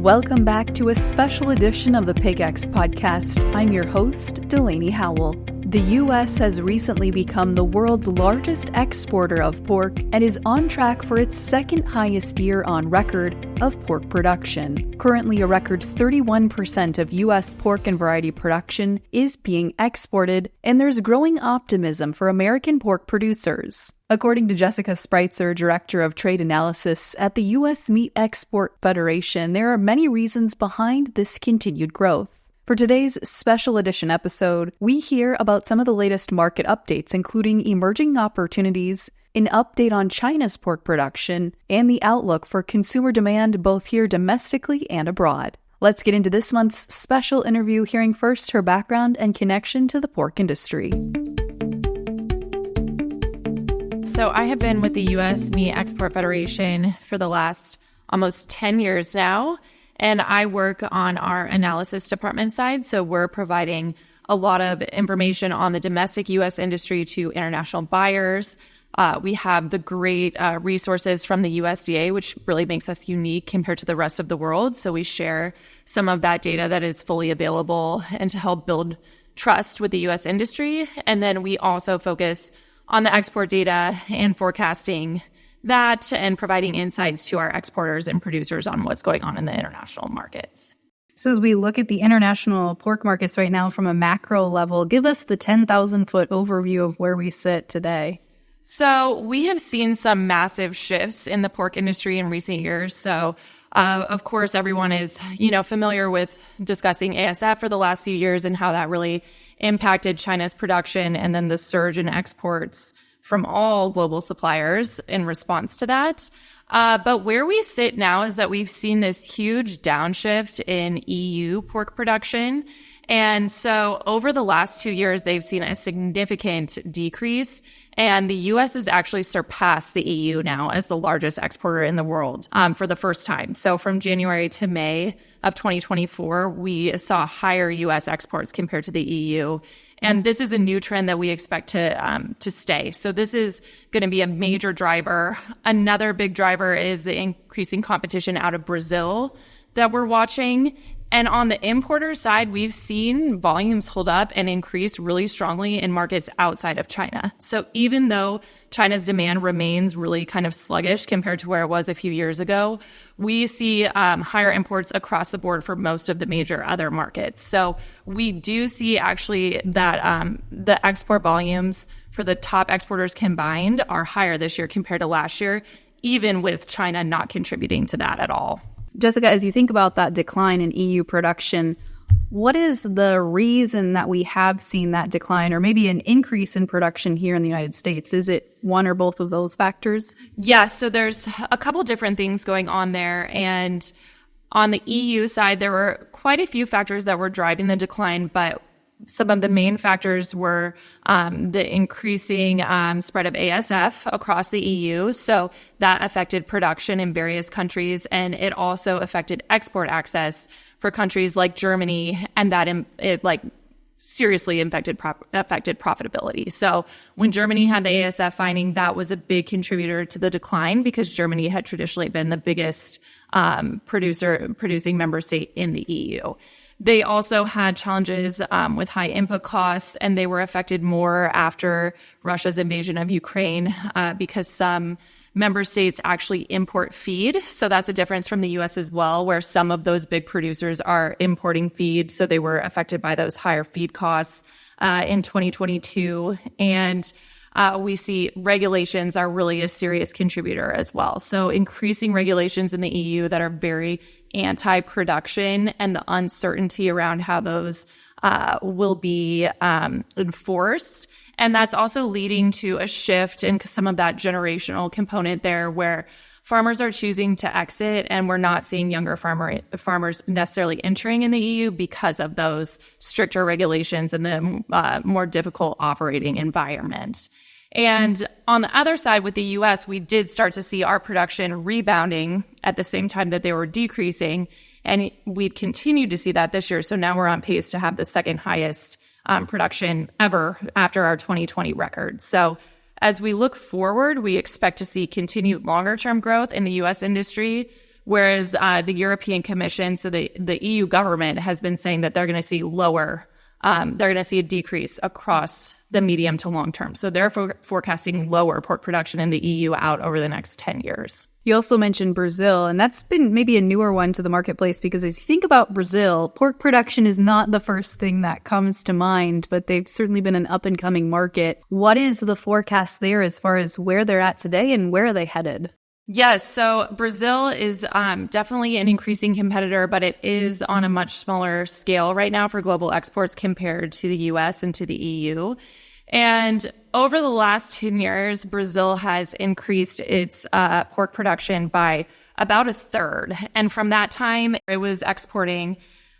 Welcome back to a special edition of the PigX podcast. I'm your host, Delaney Howell. The U.S. has recently become the world's largest exporter of pork and is on track for its second highest year on record of pork production. Currently, a record 31% of U.S. pork and variety production is being exported, and there's growing optimism for American pork producers. According to Jessica Spreitzer, Director of Trade Analysis at the U.S. Meat Export Federation, there are many reasons behind this continued growth. For today's special edition episode, we hear about some of the latest market updates, including emerging opportunities, an update on China's pork production, and the outlook for consumer demand both here domestically and abroad. Let's get into this month's special interview, hearing first her background and connection to the pork industry. So I have been with the U.S. Meat Export Federation for the last almost 10 years now, and I work on our analysis department side. So we're providing a lot of information on the domestic U.S. industry to international buyers. We have the great resources from the USDA, which really makes us unique compared to the rest of the world. So we share some of that data that is fully available and to help build trust with the U.S. industry. And then we also focus on the export data and forecasting that and providing insights to our exporters and producers on what's going on in the international markets. So as we look at the international pork markets right now from a macro level, give us the 10,000-foot overview of where we sit today. So we have seen some massive shifts in the pork industry in recent years. So of course, everyone is, familiar with discussing ASF for the last few years and how that really impacted China's production and then the surge in exports from all global suppliers in response to that. But where we sit now is that we've seen this huge downshift in EU pork production. And so over the last 2 years, they've seen a significant decrease. And the U.S. has actually surpassed the EU now as the largest exporter in the world for the first time. So from January to May of 2024, we saw higher U.S. exports compared to the EU. And this is a new trend that we expect to stay. So this is going to be a major driver. Another big driver is the increasing competition out of Brazil that we're watching. And on the importer side, we've seen volumes hold up and increase really strongly in markets outside of China. So even though China's demand remains really kind of sluggish compared to where it was a few years ago, we see higher imports across the board for most of the major other markets. So we do see actually that the export volumes for the top exporters combined are higher this year compared to last year, even with China not contributing to that at all. Jessica, as you think about that decline in EU production, what is the reason that we have seen that decline or maybe an increase in production here in the United States? Is it one or both of those factors? Yeah, so there's a couple different things going on there. And on the EU side, there were quite a few factors that were driving the decline, but some of the main factors were the increasing spread of ASF across the EU. So that affected production in various countries, and it also affected export access for countries like Germany, and that seriously affected profitability. So when Germany had the ASF finding, that was a big contributor to the decline because Germany had traditionally been the biggest producing member state in the EU. They also had challenges with high input costs, and they were affected more after Russia's invasion of Ukraine because some member states actually import feed. So that's a difference from the U.S. as well, where some of those big producers are importing feed. So they were affected by those higher feed costs in 2022. And we see regulations are really a serious contributor as well. So increasing regulations in the EU that are very anti-production and the uncertainty around how those will be enforced. And that's also leading to a shift in some of that generational component there where farmers are choosing to exit, and we're not seeing younger farmers necessarily entering in the EU because of those stricter regulations and the more difficult operating environment. And on the other side with the U.S., we did start to see our production rebounding at the same time that they were decreasing. And we've continued to see that this year. So now we're on pace to have the second highest production ever after our 2020 record. So as we look forward, we expect to see continued longer-term growth in the U.S. industry whereas the European Commission, so the EU government, has been saying that they're going to see they're going to see a decrease across the medium to long term. So they're forecasting lower pork production in the EU out over the next 10 years. You also mentioned Brazil, and that's been maybe a newer one to the marketplace because as you think about Brazil, pork production is not the first thing that comes to mind, but they've certainly been an up-and-coming market. What is the forecast there as far as where they're at today and where are they headed? Yes, so Brazil is definitely an increasing competitor, but it is on a much smaller scale right now for global exports compared to the US and to the EU. And over the last 10 years, Brazil has increased its pork production by about a third. And from that time, it was exporting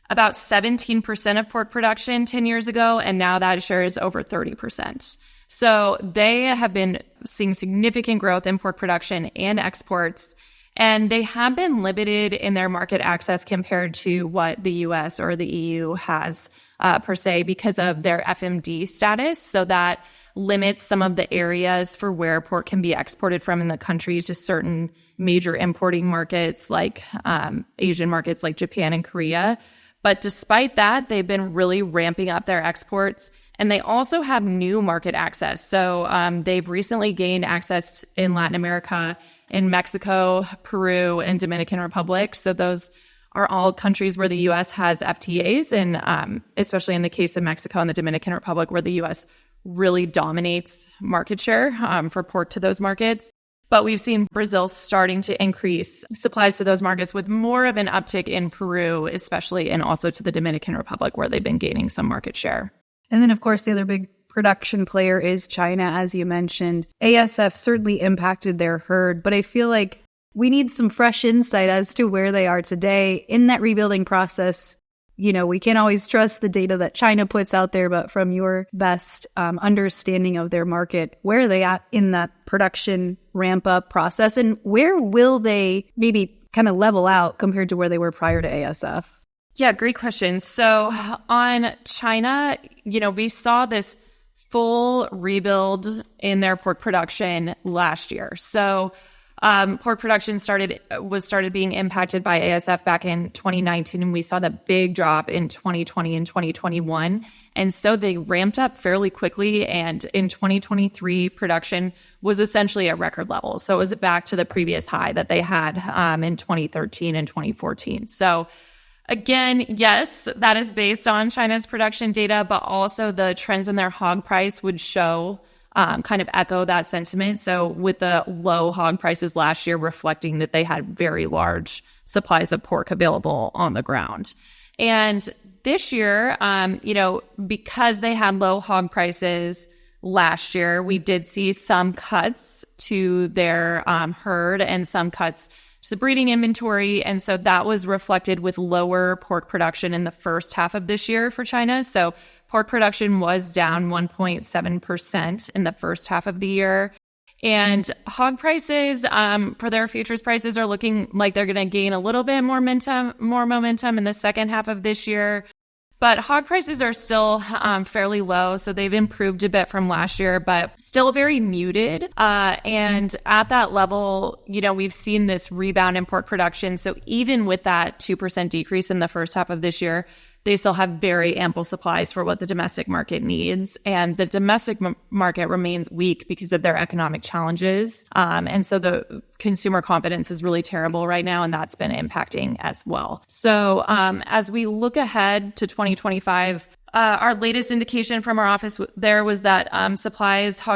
about 17% of pork production 10 years ago, and now that share is over 30%. So they have been seeing significant growth in pork production and exports, and they have been limited in their market access compared to what the US or the EU has per se because of their FMD status. So that limits some of the areas for where pork can be exported from in the country to certain major importing markets like Asian markets like Japan and Korea. But despite that, they've been really ramping up their exports. And they also have new market access. So they've recently gained access in Latin America, in Mexico, Peru, and Dominican Republic. So those are all countries where the U.S. has FTAs, and especially in the case of Mexico and the Dominican Republic, where the U.S. really dominates market share for pork to those markets. But we've seen Brazil starting to increase supplies to those markets with more of an uptick in Peru, especially, and also to the Dominican Republic, where they've been gaining some market share. And then, of course, the other big production player is China, as you mentioned. ASF certainly impacted their herd, but I feel like we need some fresh insight as to where they are today in that rebuilding process. You know, we can't always trust the data that China puts out there, but from your best understanding of their market, where are they at in that production ramp-up process, and where will they maybe kind of level out compared to where they were prior to ASF? Yeah, great question. So on China, we saw this full rebuild in their pork production last year. So pork production started being impacted by ASF back in 2019, and we saw that big drop in 2020 and 2021. And so they ramped up fairly quickly, and in 2023, production was essentially at record levels. So it was back to the previous high that they had in 2013 and 2014. So again, yes, that is based on China's production data, but also the trends in their hog price would show, kind of echo that sentiment. So with the low hog prices last year reflecting that they had very large supplies of pork available on the ground. And this year, because they had low hog prices last year, we did see some cuts to their herd and some cuts to the breeding inventory. And so that was reflected with lower pork production in the first half of this year for China. So pork production was down 1.7% in the first half of the year. And hog prices for their futures prices are looking like they're going to gain a little bit more momentum in the second half of this year. But hog prices are still fairly low, so they've improved a bit from last year, but still very muted. And at that level, we've seen this rebound in pork production. So even with that 2% decrease in the first half of this year, they still have very ample supplies for what the domestic market needs. And the domestic market remains weak because of their economic challenges. And so the consumer confidence is really terrible right now, and that's been impacting as well. So as we look ahead to 2025, our latest indication from our office there was that hog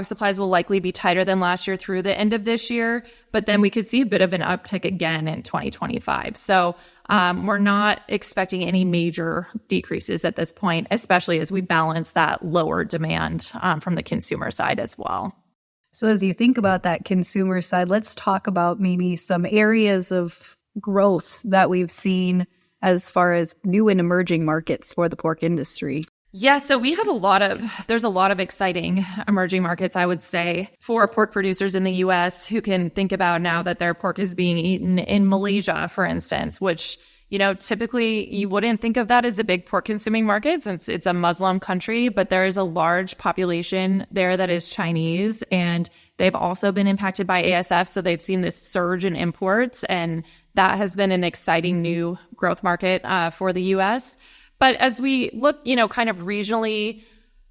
supplies will likely be tighter than last year through the end of this year, but then we could see a bit of an uptick again in 2025. So we're not expecting any major decreases at this point, especially as we balance that lower demand from the consumer side as well. So as you think about that consumer side, let's talk about maybe some areas of growth that we've seen as far as new and emerging markets for the pork industry. Yeah, so we have there's a lot of exciting emerging markets, I would say, for pork producers in the U.S. who can think about now that their pork is being eaten in Malaysia, for instance, which Typically you wouldn't think of that as a big pork consuming market since it's a Muslim country, but there is a large population there that is Chinese, and they've also been impacted by ASF. So they've seen this surge in imports, and that has been an exciting new growth market for the U.S. But as we look, kind of regionally,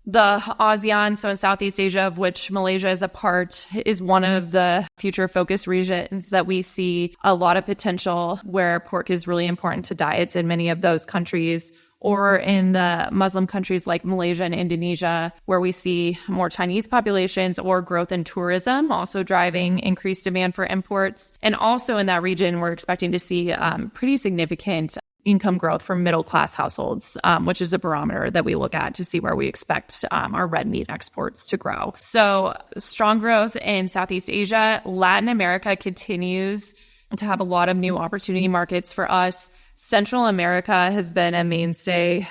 the ASEAN, so in Southeast Asia, of which Malaysia is a part, is one of the future focus regions that we see a lot of potential where pork is really important to diets in many of those countries, or in the Muslim countries like Malaysia and Indonesia, where we see more Chinese populations or growth in tourism, also driving increased demand for imports. And also in that region, we're expecting to see pretty significant income growth for middle-class households, which is a barometer that we look at to see where we expect our red meat exports to grow. So strong growth in Southeast Asia. Latin America continues to have a lot of new opportunity markets for us. Central America has been a mainstay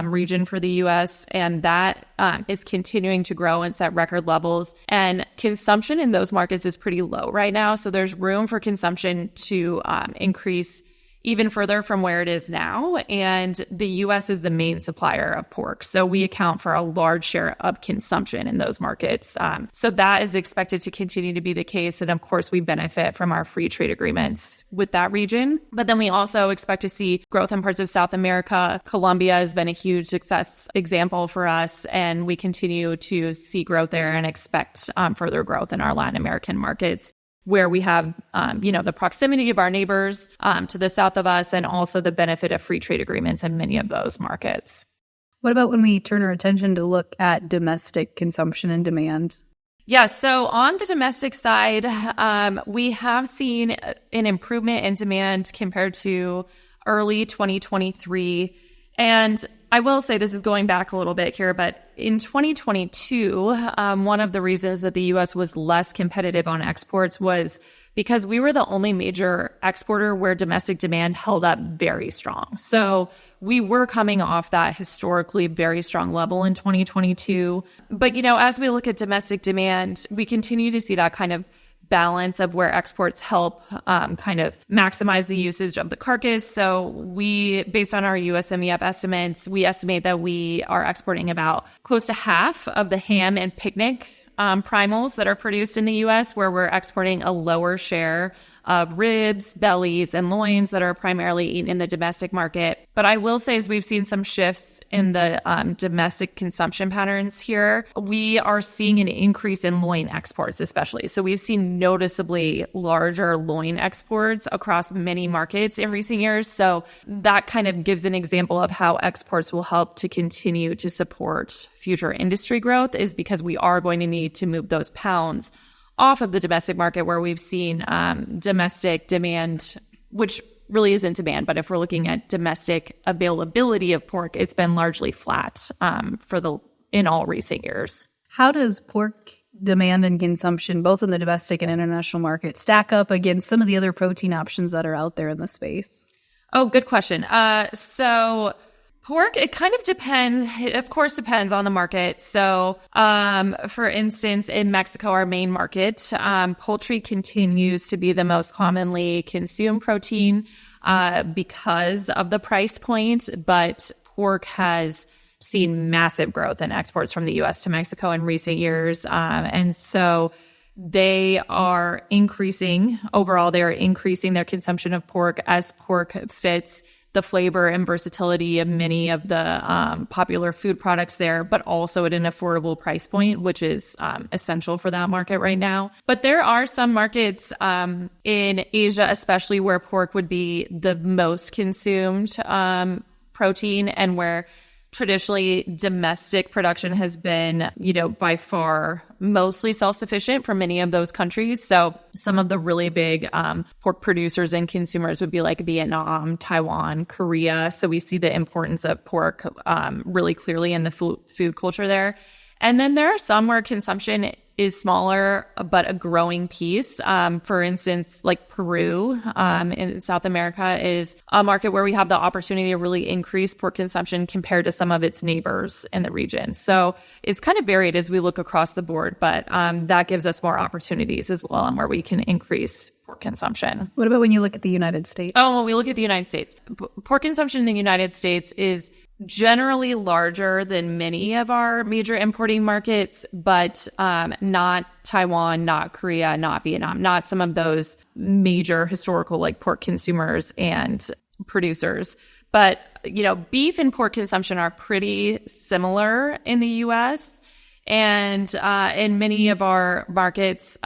region for the U.S., and that is continuing to grow and set record levels. And consumption in those markets is pretty low right now, so there's room for consumption to increase even further from where it is now. And the U.S. is the main supplier of pork, so we account for a large share of consumption in those markets. So that is expected to continue to be the case. And of course, we benefit from our free trade agreements with that region. But then we also expect to see growth in parts of South America. Colombia has been a huge success example for us, and we continue to see growth there and expect further growth in our Latin American markets, where we have, the proximity of our neighbors to the south of us, and also the benefit of free trade agreements in many of those markets. What about when we turn our attention to look at domestic consumption and demand? Yeah, so on the domestic side, we have seen an improvement in demand compared to early 2023. And I will say this is going back a little bit here, but in 2022, one of the reasons that the U.S. was less competitive on exports was because we were the only major exporter where domestic demand held up very strong. So we were coming off that historically very strong level in 2022. But, as we look at domestic demand, we continue to see that kind of balance of where exports help kind of maximize the usage of the carcass. So we, based on our USMEF estimates, we estimate that we are exporting about close to half of the ham and picnic primals that are produced in the U.S., where we're exporting a lower share of ribs, bellies, and loins that are primarily eaten in the domestic market. But I will say, as we've seen some shifts in the domestic consumption patterns here, we are seeing an increase in loin exports especially. So we've seen noticeably larger loin exports across many markets in recent years. So that kind of gives an example of how exports will help to continue to support future industry growth, is because we are going to need to move those pounds off of the domestic market, where we've seen domestic demand, which really isn't demand, but if we're looking at domestic availability of pork, it's been largely flat in all recent years. How does pork demand and consumption, both in the domestic and international market, stack up against some of the other protein options that are out there in the space? Oh, good question. So pork, it kind of depends. It, of course, depends on the market. So, for instance, in Mexico, our main market, poultry continues to be the most commonly consumed protein because of the price point. But pork has seen massive growth in exports from the U.S. to Mexico in recent years. And so they are increasing. Overall, they are increasing their consumption of pork as pork fits the flavor and versatility of many of the popular food products there, but also at an affordable price point, which is essential for that market right now. But there are some markets in Asia, especially, where pork would be the most consumed protein, and where traditionally domestic production has been, by far mostly self-sufficient for many of those countries. So some of the really big pork producers and consumers would be like Vietnam, Taiwan, Korea. So we see the importance of pork really clearly in the food culture there. And then there are some where consumption is smaller, but a growing piece. For instance, like Peru in South America is a market where we have the opportunity to really increase pork consumption compared to some of its neighbors in the region. So it's kind of varied as we look across the board, but that gives us more opportunities as well and where we can increase pork consumption. What about when you look at the United States? Oh, when we look at the United States, pork consumption in the United States is generally larger than many of our major importing markets, but not Taiwan, not Korea, not Vietnam, not some of those major historical like pork consumers and producers. But, beef and pork consumption are pretty similar in the U.S. And in many of our markets,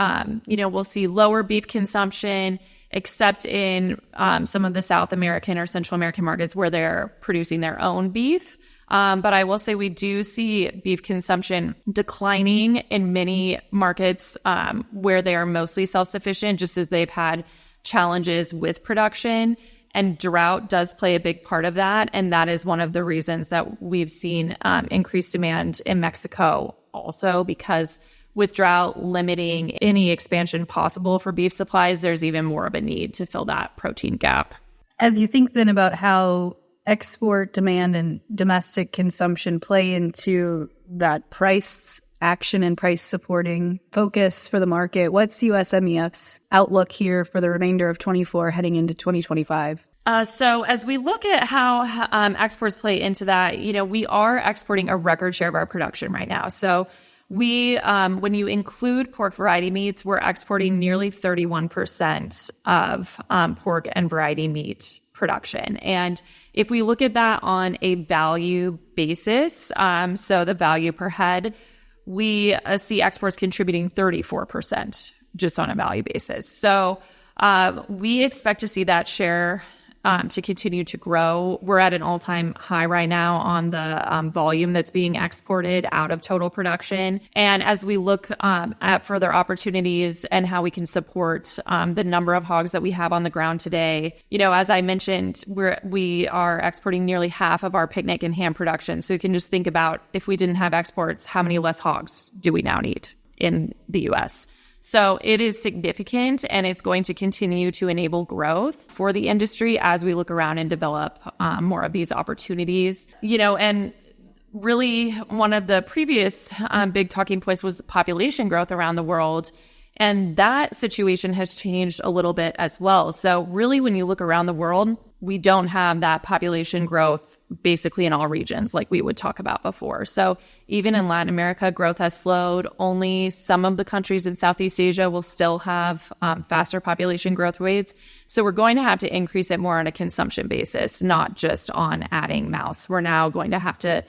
we'll see lower beef consumption, except in some of the South American or Central American markets where they're producing their own beef. But I will say we do see beef consumption declining in many markets where they are mostly self-sufficient, just as they've had challenges with production. And drought does play a big part of that. And that is one of the reasons that we've seen increased demand in Mexico also, because with drought limiting any expansion possible for beef supplies, there's even more of a need to fill that protein gap. As you think then about how export demand and domestic consumption play into that price action and price supporting focus for the market, what's USMEF's outlook here for the remainder of 24 heading into 2025? So as we look at how exports play into that, we are exporting a record share of our production right now. So we, when you include pork variety meats, we're exporting nearly 31% of pork and variety meat production. And if we look at that on a value basis, so the value per head, we see exports contributing 34% just on a value basis. So we expect to see that share to continue to grow. We're at an all-time high right now on the volume that's being exported out of total production. And as we look at further opportunities and how we can support the number of hogs that we have on the ground today, as I mentioned, we are exporting nearly half of our picnic and ham production. So you can just think about, if we didn't have exports, how many less hogs do we now need in the U.S.? So it is significant, and it's going to continue to enable growth for the industry as we look around and develop more of these opportunities. And really one of the previous big talking points was population growth around the world. And that situation has changed a little bit as well. So really, when you look around the world, we don't have that population growth basically in all regions like we would talk about before. So even in Latin America, growth has slowed. Only some of the countries in Southeast Asia will still have faster population growth rates. So we're going to have to increase it more on a consumption basis, not just on adding mouths. We're now going to have to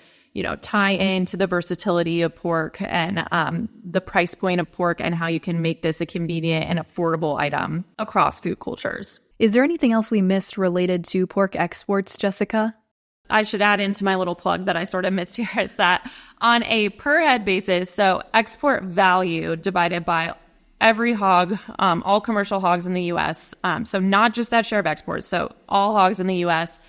tie into the versatility of pork and the price point of pork and how you can make this a convenient and affordable item across food cultures. Is there anything else we missed related to pork exports, Jessica? I should add into my little plug that I sort of missed here is that on a per head basis, so export value divided by every hog, all commercial hogs in the U.S., so not just that share of exports, so all hogs in the U.S.,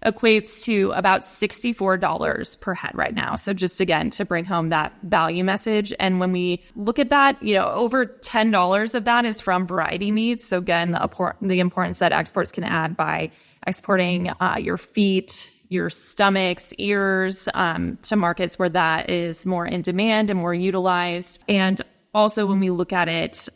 equates to about $64 per head right now. So just again, to bring home that value message. And when we look at that, over $10 of that is from variety meats. So again, the importance that exports can add by exporting your feet, your stomachs, ears to markets where that is more in demand and more utilized. And also, when we look at it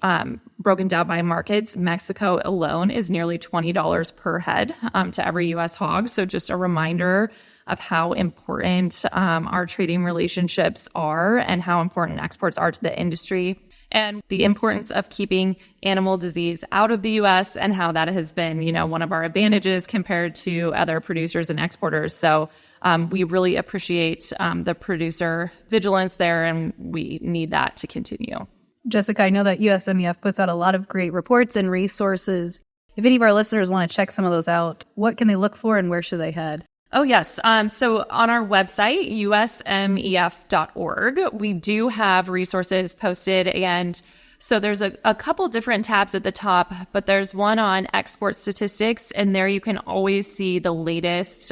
broken down by markets, Mexico alone is nearly $20 per head to every U.S. hog. So just a reminder of how important our trading relationships are and how important exports are to the industry, and the importance of keeping animal disease out of the U.S. and how that has been, one of our advantages compared to other producers and exporters. So we really appreciate the producer vigilance there, and we need that to continue. Jessica, I know that USMEF puts out a lot of great reports and resources. If any of our listeners want to check some of those out, what can they look for and where should they head? Oh, yes. So on our website, usmef.org, we do have resources posted. And so there's a couple different tabs at the top, but there's one on export statistics. And there you can always see the latest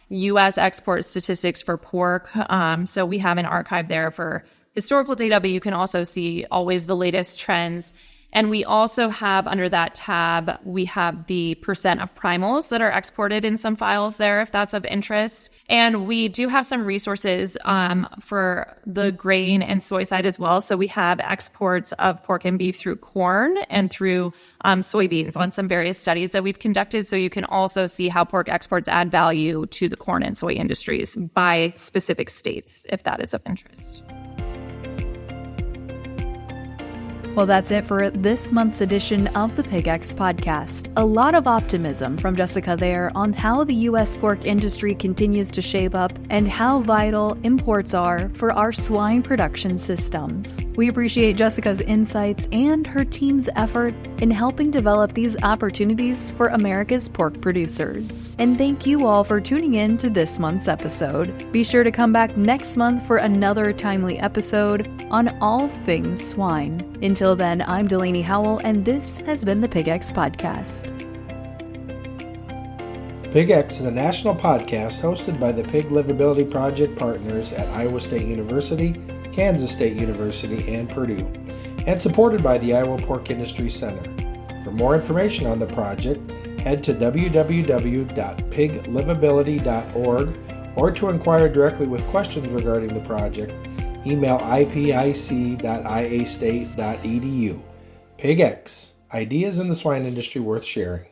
U.S. export statistics for pork. So we have an archive there for historical data, but you can also see always the latest trends. And we also have under that tab, we have the percent of primals that are exported in some files there, if that's of interest. And we do have some resources for the grain and soy side as well. So we have exports of pork and beef through corn and through soybeans on some various studies that we've conducted. So you can also see how pork exports add value to the corn and soy industries by specific states, if that is of interest. Well, that's it for this month's edition of the PigX podcast. A lot of optimism from Jessica there on how the U.S. pork industry continues to shape up and how vital imports are for our swine production systems. We appreciate Jessica's insights and her team's effort in helping develop these opportunities for America's pork producers. And thank you all for tuning in to this month's episode. Be sure to come back next month for another timely episode on all things swine. Until then, I'm Delaney Howell, and this has been the PigX Podcast. PigX is a national podcast hosted by the Pig Livability Project partners at Iowa State University, Kansas State University, and Purdue, and supported by the Iowa Pork Industry Center. For more information on the project, head to www.piglivability.org, or to inquire directly with questions regarding the project, email ipic.iastate.edu. PigX, ideas in the swine industry worth sharing.